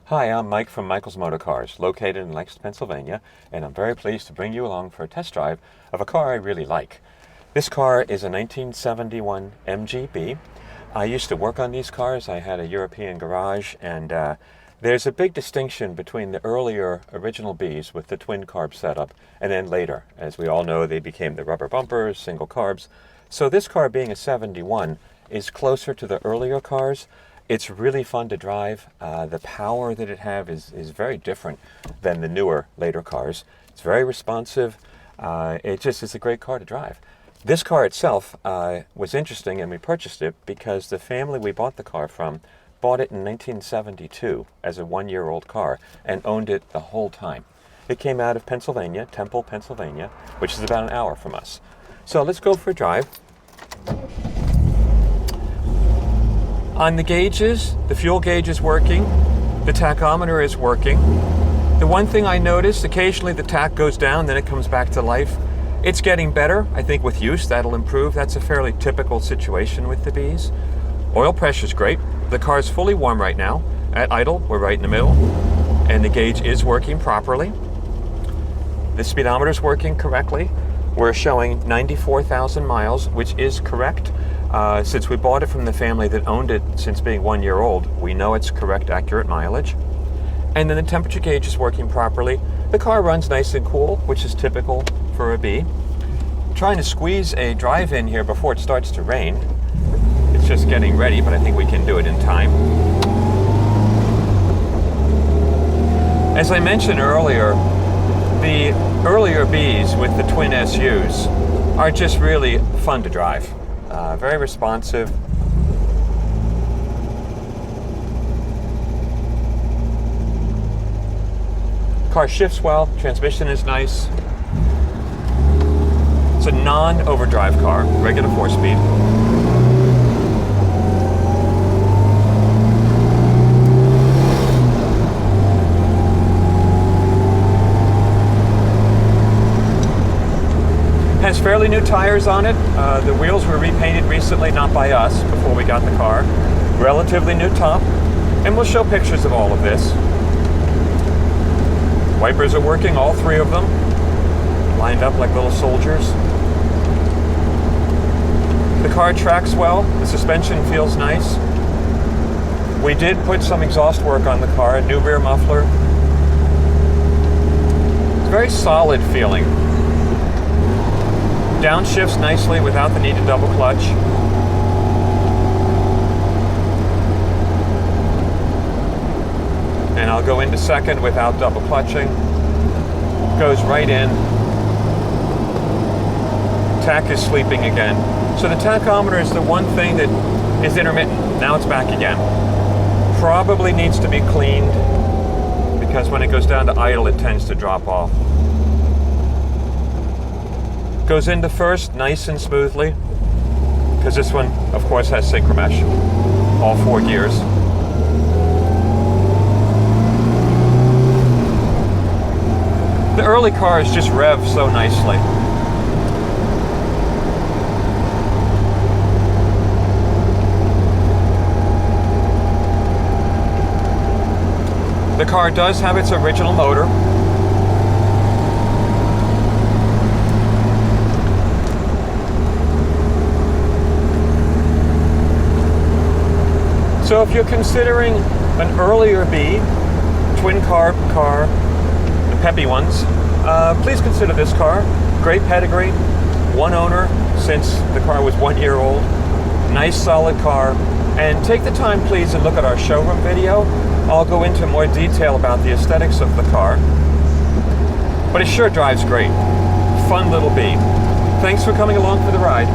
Hi, I'm Mike from Michael's Motor Cars, located in Lancaster, Pennsylvania, and I'm very pleased to bring you along for a test drive of a car I really like. This car is a 1971 MGB. I used to work on these cars. I had a European garage, and there's a big distinction between the earlier original Bs with the twin carb setup, and then later. As we all know, they became the rubber bumpers, single carbs. So this car, being a 71, is closer to the earlier cars. It's really fun to drive. The power that it has is very different than the newer, later cars. It's very responsive. It just is a great car to drive. This car itself was interesting, and we purchased it because the family we bought the car from bought it in 1972 as a one-year-old car and owned it the whole time. It came out of Pennsylvania, Temple, Pennsylvania, which is about an hour from us. So let's go for a drive. On the gauges, the fuel gauge is working, the tachometer is working. The one thing I noticed, occasionally the tach goes down, then it comes back to life. It's getting better. I think with use that'll improve. That's a fairly typical situation with the Bs. Oil pressure's great. The car's fully warm right now. At idle, we're right in the middle, and the gauge is working properly. The speedometer's working correctly. We're showing 94,000 miles, which is correct. Since we bought it from the family that owned it since being 1 year old, we know it's correct, accurate mileage. And then the temperature gauge is working properly. The car runs nice and cool, which is typical for a B. Trying to squeeze a drive in here before it starts to rain. It's just getting ready, but I think we can do it in time. As I mentioned earlier, the earlier Bs with the twin SUs are just really fun to drive. Very responsive. Car shifts well, transmission is nice. It's a non-overdrive car, regular 4-speed. Has fairly new tires on it. The wheels were repainted recently, not by us, before we got the car. Relatively new top, and we'll show pictures of all of this. Wipers are working, all three of them, lined up like little soldiers. The car tracks well, the suspension feels nice. We did put some exhaust work on the car, a new rear muffler. It's very solid feeling. Downshifts nicely without the need to double clutch. And I'll go into second without double clutching. Goes right in. Tach is sleeping again. So the tachometer is the one thing that is intermittent. Now it's back again. Probably needs to be cleaned because when it goes down to idle it tends to drop off. Goes into first nice and smoothly, because this one, of course, has synchromesh, all 4 gears. The early cars just rev so nicely. The car does have its original motor. So if you're considering an earlier B, twin carb car, the peppy ones, please consider this car. Great pedigree, one owner since the car was 1 year old. Nice solid car. And take the time please and look at our showroom video. I'll go into more detail about the aesthetics of the car. But it sure drives great. Fun little B. Thanks for coming along for the ride.